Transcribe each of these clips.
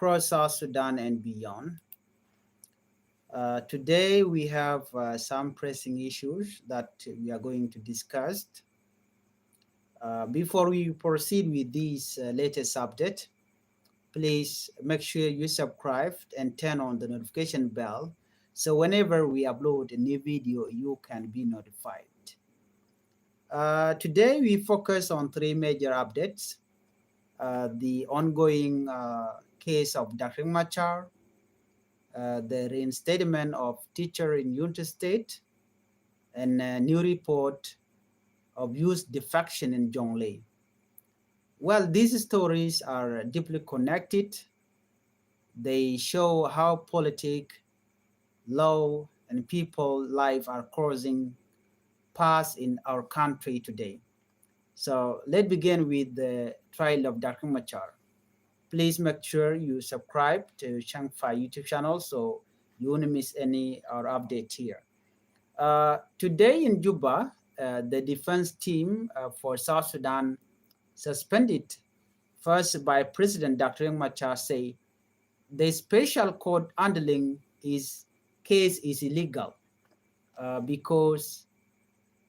across South Sudan and beyond. Today we have some pressing issues that we are going to discuss. Before we proceed with this latest update, please make sure you subscribe and turn on the notification bell so whenever we upload a new video, you can be notified. Today we focus on three major updates. The ongoing case of Dr. Machar, the reinstatement of teacher in United State, and a new report of youth defection in Jonglei. Well, these stories are deeply connected. They show how politics, law, and people life are crossing paths in our country today. So let's begin with the trial of Dr. Machar. Please make sure you subscribe to Changfied YouTube channel so you won't miss any our update here. Today in Juba, the defense team for South Sudan suspended first by President Dr. Machar say the special court handling his case is illegal because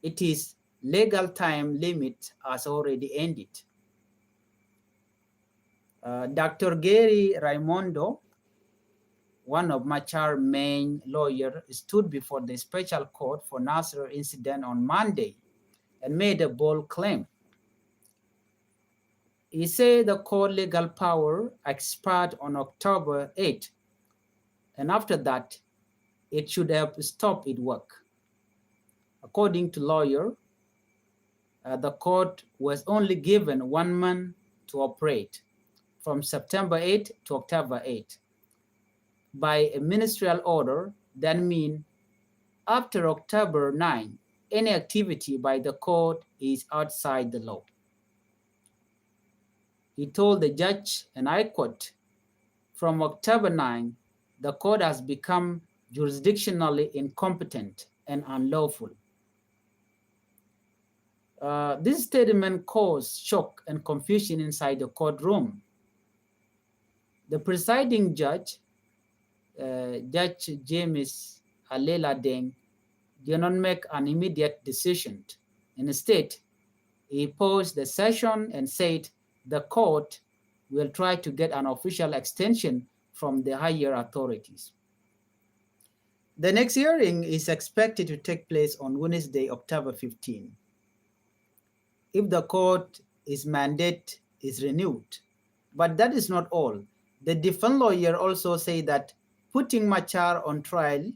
it is legal time limit has already ended. Dr. Gary Raimondo, one of Machar's main lawyers, stood before the special court for Nasser incident on Monday and made a bold claim. He said the court legal power expired on October 8, and after that, it should have stopped its work. According to lawyer, the court was only given 1 month to operate, from September 8 to October 8. By a ministerial order, that means after October 9, any activity by the court is outside the law. He told the judge, and I quote, "From October 9, the court has become jurisdictionally incompetent and unlawful." This statement caused shock and confusion inside the courtroom. The presiding judge, Judge James Alela Deng, did not make an immediate decision. Instead, he paused the session and said the court will try to get an official extension from the higher authorities. The next hearing is expected to take place on Wednesday, October 15. If the court's mandate is renewed. But that is not all. The defense lawyer also said that putting Machar on trial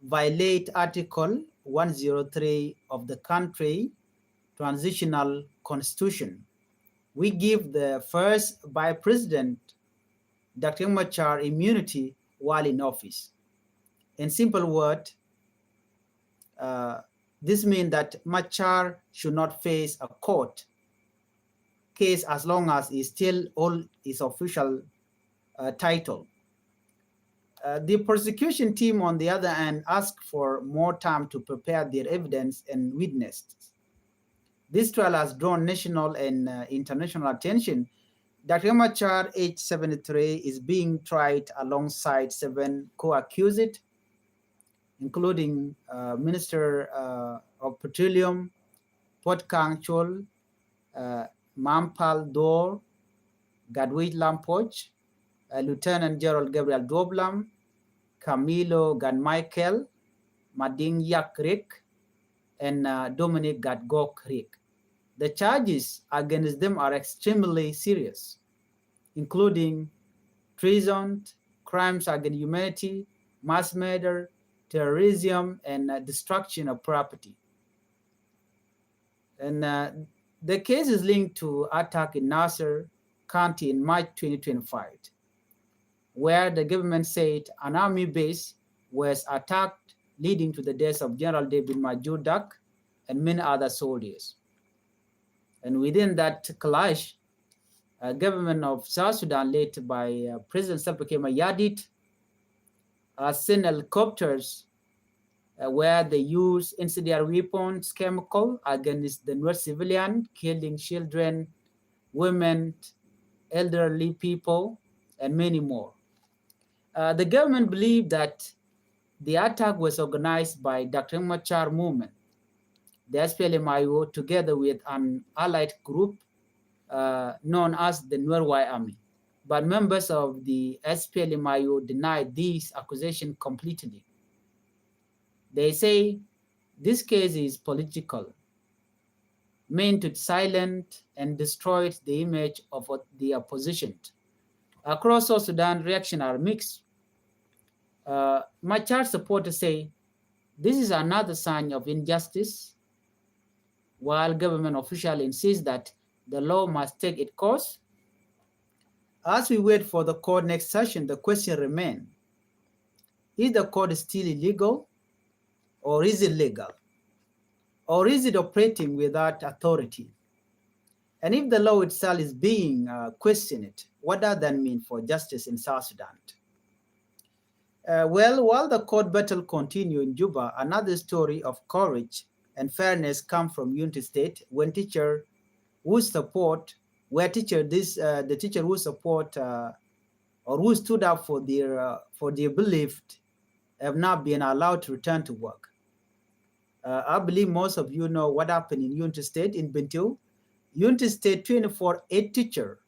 violate Article 103 of the country transitional constitution. We give the first by President Dr. Machar immunity while in office. In simple words, this means that Machar should not face a court case as long as he still holds his official title. The prosecution team, on the other hand, asked for more time to prepare their evidence and witnesses. This trial has drawn national and international attention. Dr. Machar, age 73, is being tried alongside 7 co-accused, including Minister of Petroleum, Port Kang Chol, Mampal Dor, Gadwit Lampoch, Lieutenant General Gabriel Doblam, Camilo Ganmichael, Mading Yak Rick, and Dominic Gadgok Rick. The charges against them are extremely serious, including treason, crimes against humanity, mass murder, terrorism, and destruction of property. And the case is linked to attack in Nasser County in March 2025, where the government said an army base was attacked, leading to the deaths of General David Majudak and many other soldiers. And within that clash, government of South Sudan, led by President Salva Kiir Mayardit, sent helicopters where they use incendiary weapons, chemical against the North civilian, killing children, women, elderly people, and many more. The government believed that the attack was organized by Dr. Machar movement, the SPLMIO, together with an allied group known as the Nuerwai Army. But members of the SPLMIO denied these accusations completely. They say this case is political, meant to silence and destroy the image of the opposition. Across South Sudan, reactions are mixed. Machar supporters say this is another sign of injustice, while government officials insist that the law must take its course. As we wait for the court next session, the question remains, is the court still illegal, or is it legal? Or is it operating without authority? And if the law itself is being questioned, what does that mean for justice in South Sudan? Well, while the court battle continues in Juba, another story of courage and fairness comes from Unity State when teachers who support, the teacher who support or who stood up for their belief have not been allowed to return to work. I believe most of you know what happened in Unity State in Bentiu. Unity State 24-8 teacher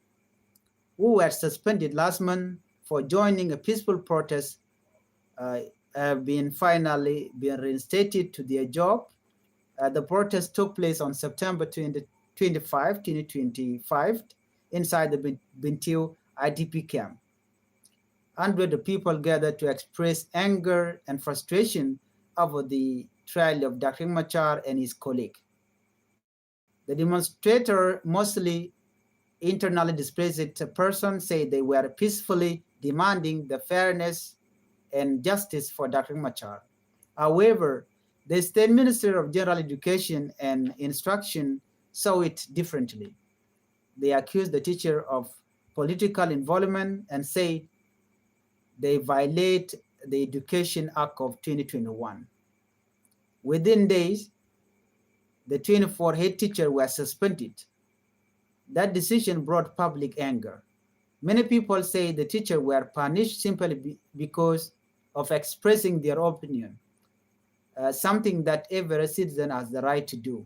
who were suspended last month for joining a peaceful protest have been finally been reinstated to their job. The protest took place on September 25, 2025, inside the Bentiu IDP camp. Hundreds of people gathered to express anger and frustration over the trial of Dr. Machar and his colleague. The demonstrator, mostly internally displaced persons, say they were peacefully demanding the fairness and justice for Dr. Machar. However, the State Minister of General Education and Instruction saw it differently. They accused the teacher of political involvement and say they violate the Education Act of 2021. Within days, the 24 head teachers were suspended. That decision brought public anger. Many people say the teachers were punished simply because of expressing their opinion, something that every citizen has the right to do.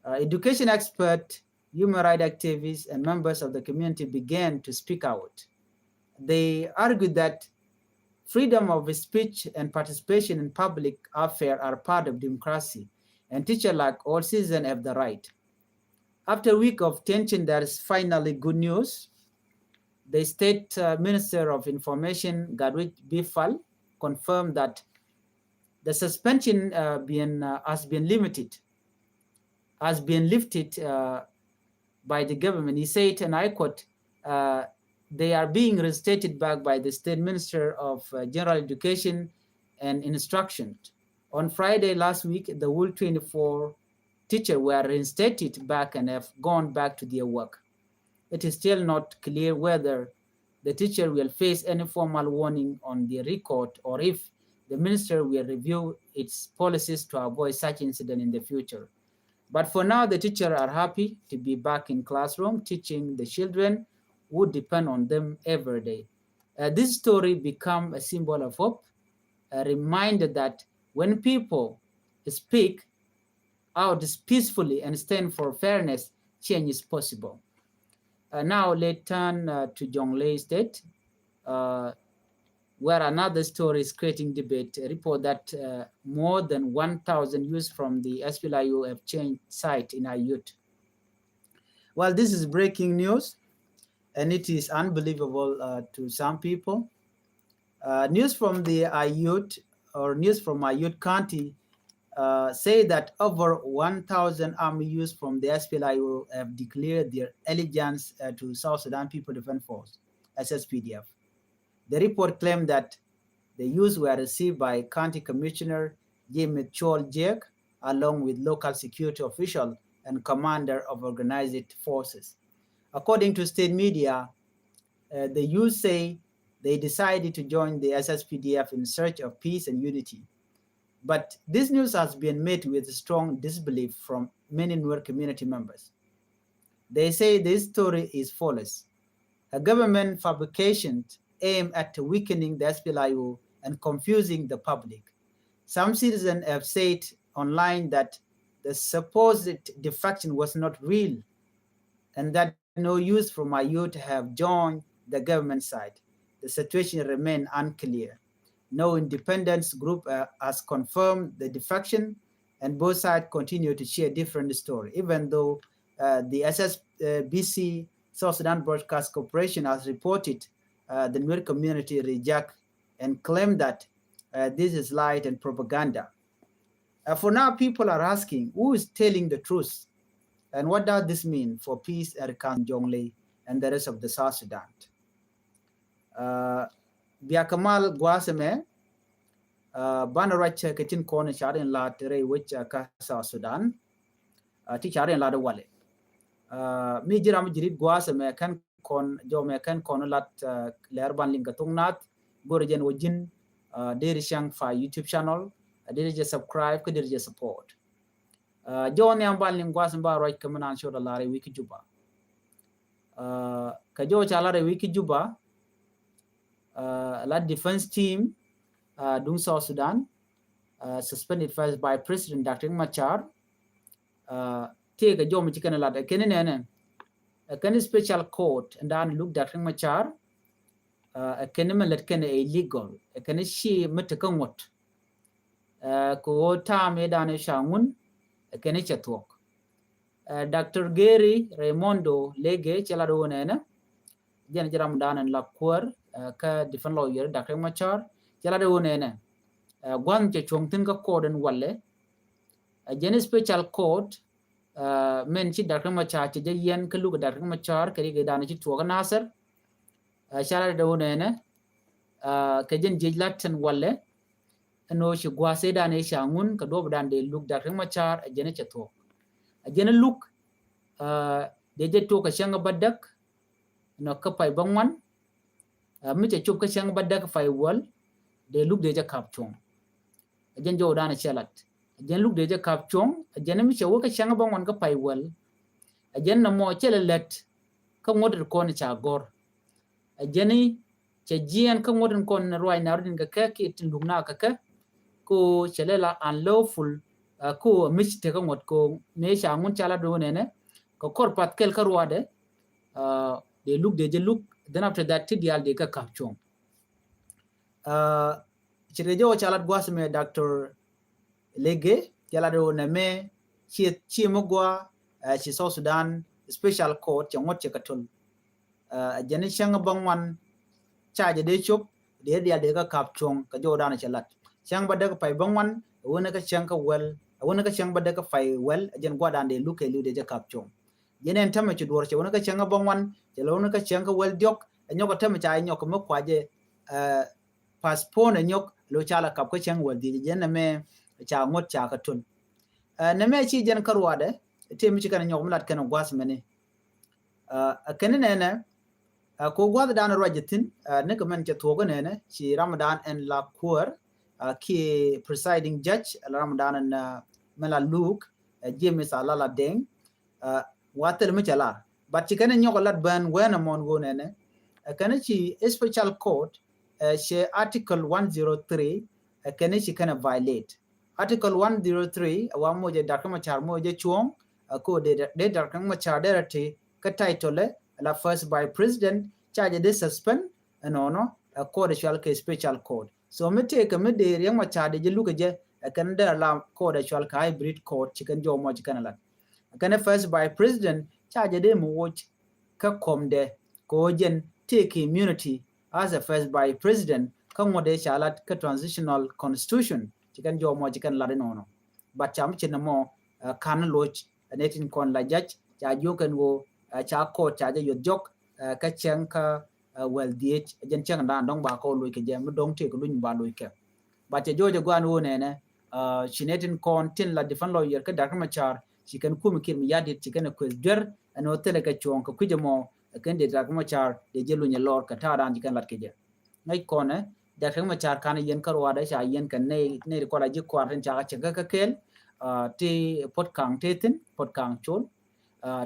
Education experts, human rights activists, and members of the community began to speak out. They argued that freedom of speech and participation in public affairs are part of democracy, and teachers, like all citizens, have the right. After a week of tension, there is finally good news. The State Minister of Information, Gadwit Bifal, confirmed that the suspension has been lifted by the government. He said, and I quote, they are being reinstated back by the State Minister of General Education and Instruction. On Friday last week, the whole 24 teachers were reinstated back and have gone back to their work. It is still not clear whether the teacher will face any formal warning on the record or if the minister will review its policies to avoid such incident in the future. But for now, the teachers are happy to be back in classroom teaching the children who depend on them every day. This story become a symbol of hope, a reminder that when people speak out peacefully and stand for fairness, change is possible. Now let's turn to Jonglei State, where another story is creating debate. A report that more than 1,000 youths from the SPLIU have changed site in Ayut. Well, this is breaking news, and it is unbelievable to some people. News from the Ayut, or news from Ayut County, say that over 1,000 army youths from the SPLIU have declared their allegiance to South Sudan People Defense Force, SSPDF. The report claimed that the youths were received by County Commissioner James Chol Jek, along with local security official and commander of organized forces. According to state media, the youth say they decided to join the SSPDF in search of peace and unity. But this news has been met with strong disbelief from many Nuer community members. They say this story is false. A government fabrication aimed at weakening the SPLIO and confusing the public. Some citizens have said online that the supposed defection was not real and that no use for Mayu to have joined the government side. The situation remains unclear. No independence group has confirmed the defection, and both sides continue to share different stories, even though the SSBC South Sudan Broadcast Corporation has reported the Nuer community reject and claim that this is lies and propaganda. For now, people are asking, who is telling the truth? And what does this mean for peace and Jonglei and the rest of the South Sudan? Biakamal Guaseme, Banaracha Katin Kona Sharin La Tere, which South Sudan, Ticharin La de Wale. Mijiram Jirit Guaseme can con Jome can conolat Lerban Lingatungnat, Gorijan Wajin, Dairy Changfied YouTube channel, did you subscribe, could you support? John Yambal Linguasamba right command show the Larry Wiki Juba. Kajo Chalare Wiki Juba, La defense team, Dung South Sudan, suspended first by President Dr. Machar. Take a Jom Chicken a lot, a Kenin, a Kenny special court, and then look Dr. Machar, a Keneman let Kenny illegal, a Kenny she Metakamot, Ko Tam Edan Shangun. Kenicha talk. Dr. Gary Raimondo Lege Chalado Nena, Jan Jaramdan and Laquer, ka different lawyer, Dr. Machar, Chalado Nena, Guan Chongtinga Court and Wale, a Jenny special court, mentioned Dr. Machar, Jayan Kaluka Dr. Machar, Kariga Danachi to Nasser, Chalado Nena, Kajan Jijlat and Wale. No she guase dan e shangun ka dob dan de look Dr. Machar a jene chato a jene look de je to ka shanga badak no ka pai bangwan mi che chup ka shanga badak fai wal de look de je kap chong a jen jo dan a chalat a jen look de je kap chong a jene mi che wo ka shanga bangwan ka pai wal a jen na mo chele let ka ngoder ko ni cha gor a jene che jian ka ngoder ko na roi na rin ka ki tin lugna ka ko chelela unlawful ko mich te ko ngot ko me shangun chala do nene ko korpat kel karwade they look they look then after that tidial de ka kapchong chirejo chala gwasme Dr. Lege chala do neme chi mogwa chi South Sudan special court changot chekatul jeni shanga bangwan charge de chop de dia de ka kapchong ka jodana chalat Chang Badaka Pai Bangwan, a Winaka Chanka well, a Winaka Chang Badaka Fai well, a Jan Guadan de Luke Lude Capchong. Yen and Tamachu Dwarcha, Winaka Changa Bangwan, Jelonaka Chanka well Diok, and Yoka Tamacha, Yokamakwaje, Paspone and Yok, Luchala Kapkachang well, the Jename, Chamot Chakatun. Namechi Jan Karwade, a Timichikan and Yokamat can of Wasmane. A Kenana, a Kogwa down a Rajatin, Nikaman Chatoganene, she Ramadan and La Cour. Key presiding judge Ramadan and Mela Luke, James Alala Deng, Water Michalar. But she can not ban when a mongonene. A Kanachi special court, she Article 103, a Kanachi can violate. Article 103, a one moja Dakama Moja Chuong, a code de Dakama Charderati, Kataitole, la first by president, charge this suspend, and honor, a court case special court. So me take a midday young machade you look at a Canada alarm code a shall hybrid court chicken joe much canala. A can first by president charge a demo watch kakom de cogen take immunity as a first by president come what they shall at transitional constitution chicken joe much can ladinono. But chamchinamo can lodge a natin con la judge charge you can go a charcoal charge your joke kachanka well DH jen chang dan dong ba ko lui ke jam dong te ko luñ ba lui ke ba te jojo gwan wonene chinetin kon tin la defan lawyer ka Dr. Machar she can kum kim yadit she can ko der ano tele ka chon ko kujemo kan de Dr. Machar de jelu nya lor ka ta dan kan lat ke je ngai kone Dr. Machar kan yen karwa da sha yen kan ne ko la ji kwar tan cha ka kel ti pot kang tetin pot kang chol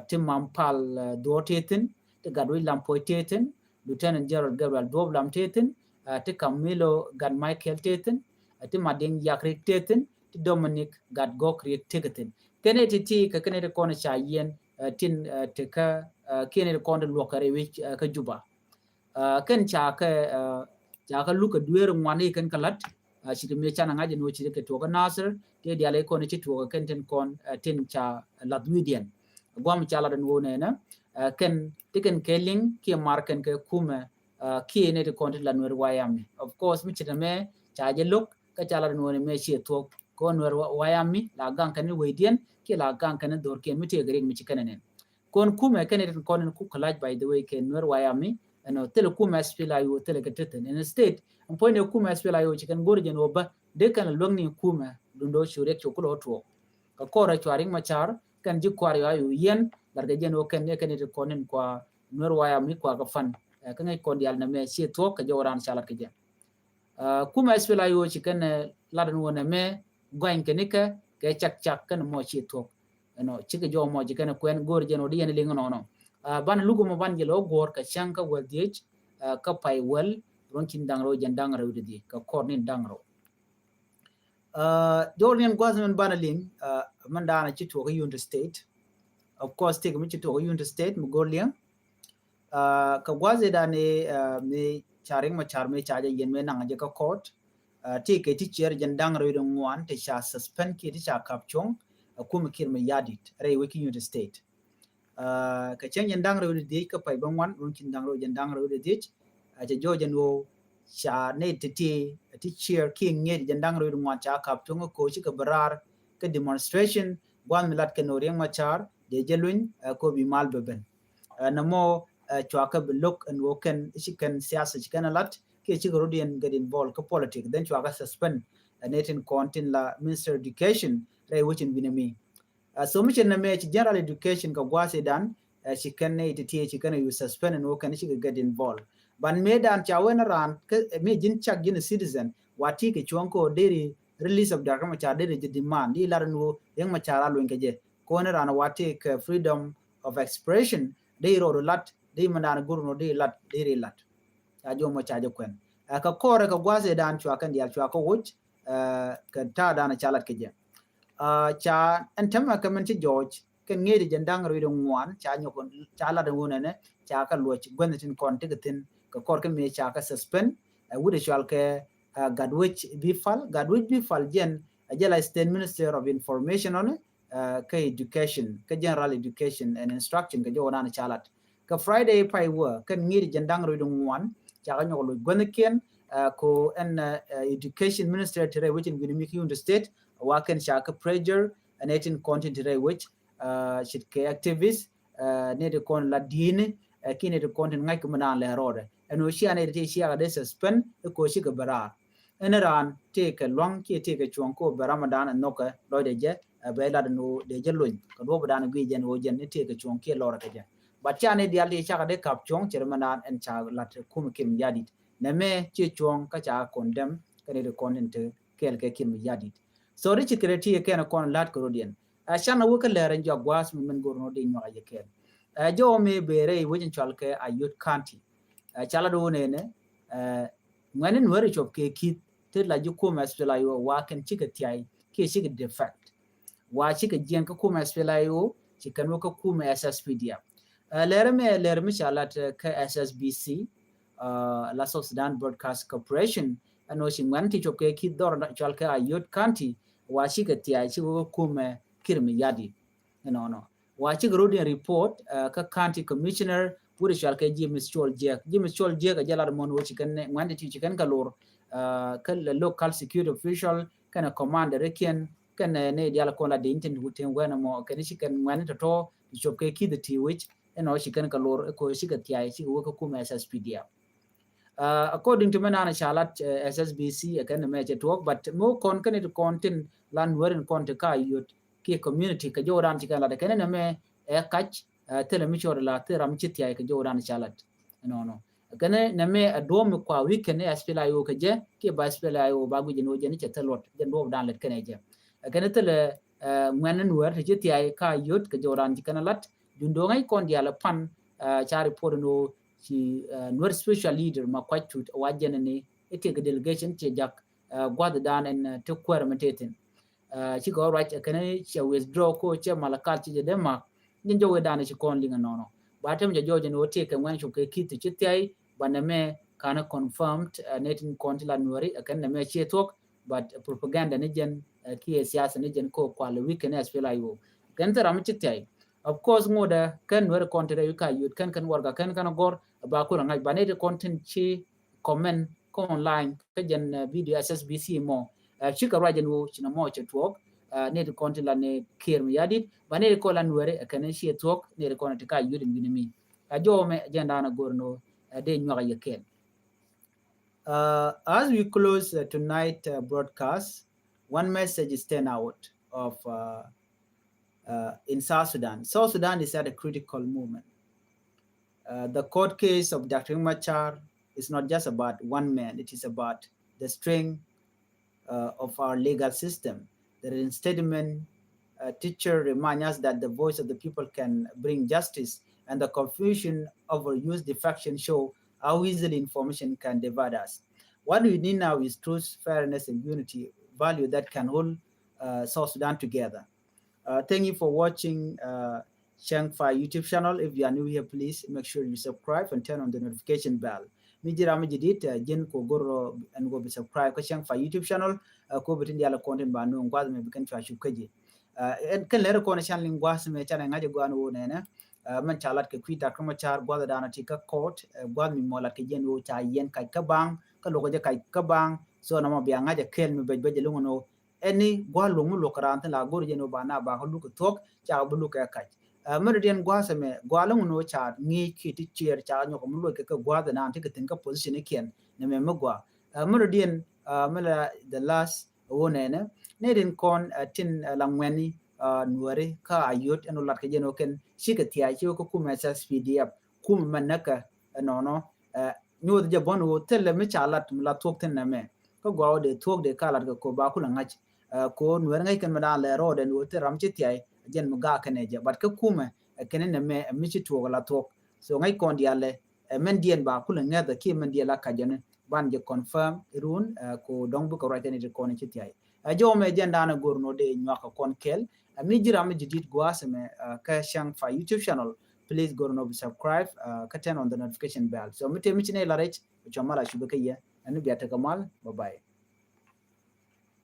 ti mampal do tetin te gadwi lam poiteten Lieutenant General Gabriel Dob lam teten te Camilo gad Michael teten te Mading Yakrik teten te Dominic gad Gokrik tegeten kene ti ka kene ko na cha yen tin te ka kene ko na lokare wi ka juba ken cha ka luka duer ngwani ken kalat shi me chana ngaje no chi ke to ka nasir te diale ko ne chi to ken ten kon tin cha ladwidian gwam cha la den wona na ken tiken keling ki marken ke kuma ki ne de kon la nwer wayami of course mi chita me cha je luk ka cha la den wona me chi to ko nwer wayami la gang kan wedien ki la gang kan dor ke mi te gre mi chi kanenen kon kuma ken ne kon ku collage by the way ken nwer wayami no tele kuma spila yo tele keteten in state on point de kuma spila yo chicken gorjen oba de kan longni kuma dundo shure chokulo to ka kora chwaring machar kan ji kwar yo yen darga jen o ken ne kan de konen kwa nor waya mi kwa ka fan kan ngai kon dial na me sie to ka joran salat ke jen kuma spila yo chicken ladan wona me gwain kenika ke chak chak kan mo sie to no chike jo mo chicken kwen gorjen o dien lingo no ban lugo mo ban jelo gor ka shanka wadich ka pai wel ronkin dangro jandang ro di ka kornin dangro jornian gwazman banaling mandana chito ka yunta state of course take mi chito ka yunta state mu gorliang ka gwaze da ne me charing ma char me chaja yen me nanga je ka court take ti cher jandang ro do ngwan te sha suspend ki ti sha kapchong kuma kirme yadit re wiki yunta state ka chen jandang ro de ka pai bangwan runkin dangro jandang ro de dich aja jo janwo cha ne ti chair king ne jandang ro ngwan cha kap tungo ko chi ka barar ka demonstration gwan milat ke no riang machar de jelun ko bi mal beben namo chwa ka look and woken chi kan siasa chi kan lat ke chi ro dien get involved ka politics then chwa ka suspend netin contin la minister education re wichin binami so much na me general education ka gwase dan she can ne ti she can you suspend and can she get involved ban me dan chawen ran me jin chak jin citizen wati ke chonko deri release of darkama cha deri demand ni larnu yang machara lu ngeje ko ne ran wati ke freedom of expression dei ro lat dei mandan gurno dei lat deri lat ta jo mo cha jo kwen ka kore ka gwase dan chwa kan dial chwa ko wuch ka ta dan chalat ke je cha antama kamanti George kan ngedi jandang ro ngwan cha nyokon cha la de wona ne cha ka loch gwenetin kon tigatin ka kor ka me cha ka suspend wude chal ke gadwich bifal jen ajala state minister of information on ka education ka general education and instruction ka jona na chalat ka friday pai wa kan ngedi jandang ro ngwan cha ka nyokon gwenekin ko en education minister tire which in Gunimiki in the state waken shaka pressure and 18 content today which should ke activists ne de kon la din kine de content ngai kuma le rode and we share ne de share de suspend ko shi ga bara en ran te ke long ki te ke chon ko ramadan no ka lo de je be la no de je lun ko do dan gwi jen wo jen ne te ke chon ke lo ra ke je but cha ne dia le shaka de kap chon che ramadan en cha la kuma kim yadit na me che chon ka cha condemn kane de content kel ke kim yadit so rich kreti ke na kon lat korodian shana wo ka leren jo gwas men gorno de no aye kel jo me bere wojin chalke ayut county chala do ne ne ngani nwere chop ke kit te la ju ko masfela yo wa kan chika tiai ke chika defect wa chika jen ka ko masfela yo chikan wo ka kuma SSPD lerme chalat ka SSBC la South Sudan Broadcast Corporation ano si nganti chop ke kit dor chalke ayut county wa chika tiai chi wo kuma kirmi yadi no wa chika rodin report ka county commissioner wuri shalke James Chol Jek a jala mon wo chikan ngandi ti chikan kalor ka local security official kana commander rekian kana ne diala kola de intent wuten wana mo kana chikan ngani to chop ke kid ti which eno chikan kalor ko chika tiai chi wo ka kuma SSPD according to manana shalat SSBC kana me talk but mo kon kana to content lan werin konte ka yot ke community ka joran chika la de kana me kach tele mi chor la te ram chiti ay ka joran chalat no kana na me adom kwa weekend e spela yo ka je ke ba spela yo ba gu jeno je ni chetalot je do dan let kana je kana tele ngwanen wer chiti ay ka yot ka joran chika lat dundo ngai kon dia la pan cha report no chi nur special leader ma quite to wajen ni ite delegation che jak gwada dan en to kwermentatin ci go right kana ci withdraw ko ci malakal ci de ma nyin jo wedana ci kon linga nono ba tem jo jo no te kan wan shu ke kit ci tay baname kana confirmed netin kontila nuari kan na me ci tok but propaganda ni jen ki siyasa ni jen ko kwal weakness fela yo kan tara mi ci tay of course ngoda kan wer kontere yu ka yut kan warga kan gor ba ko ngai ba ne content ci comment ko online ka jen video ssbc mo chika rajan wo china mo che tuok ne de konti la ne kir mi yadit ba ne ko lan were ka ne shi tuok ne de konti ka yudin gini mi jo me agenda na gorno de nywa ya ken as we close tonight broadcast, one message stand out of in South Sudan. South Sudan is at a critical moment. The court case of Dr. Machar is not just about one man, it is about the strength of our legal system. The reinstatement teacher reminds us that the voice of the people can bring justice, and the confusion over use defection show how easily information can divide us. What we need now is truth, fairness, and unity, value that can hold South Sudan together. Thank you for watching Changfied YouTube channel. If you are new here, please make sure you subscribe and turn on the notification bell. Mijira mijidit jen ko goro and go be subscribe ko Changfied YouTube channel ko bitin diala content ba no ngwa me bikan fa shu kaje en kan lere ko na channel ngwa me channel ngaje gwa no nene man chalat ke kwita kuma char gwa da na tika court gwa mi mola ke jen wo cha yen kai ka bang ka logo je kai ka bang so na mo bi ngaje kel mi be be lungo no eni gwa lungu lo karanta la gor je no ba na ba ko lu ko tok cha bu lu ka kai meridian gwa seme gwa lungu no cha ngi ki ti chier cha nyo ko mu lo ke ka gwa da na tika tin ka position ken ne me magwa meridian mela the last wonene nedin kon tin langweni nuare ka ayot eno lat ke jeno ken shikatia chi ko kuma SSPDF kum manaka nono nyod je bon wo tele me chalat mla tok tin na me ko gwa de tok de kala ko ba kula ngach ko nuare ngai kan mada le ro de wo te ram chi tiai jen mga kane je bat ka kuma kene ne me mi chi to la tok so ngai kon diale men dien ba kula ngada ki men diala ka jene ban je confirm run ko dong bu ko right ni ko ni chitiai jo me agenda na gorno de nyaka kon kel mi jira mi jidit gwaseme ka Changfied YouTube channel. Please go no subscribe ka turn on the notification bell so mi te mi chine la rech chamala shubaka ya anu biata kamal bye bye.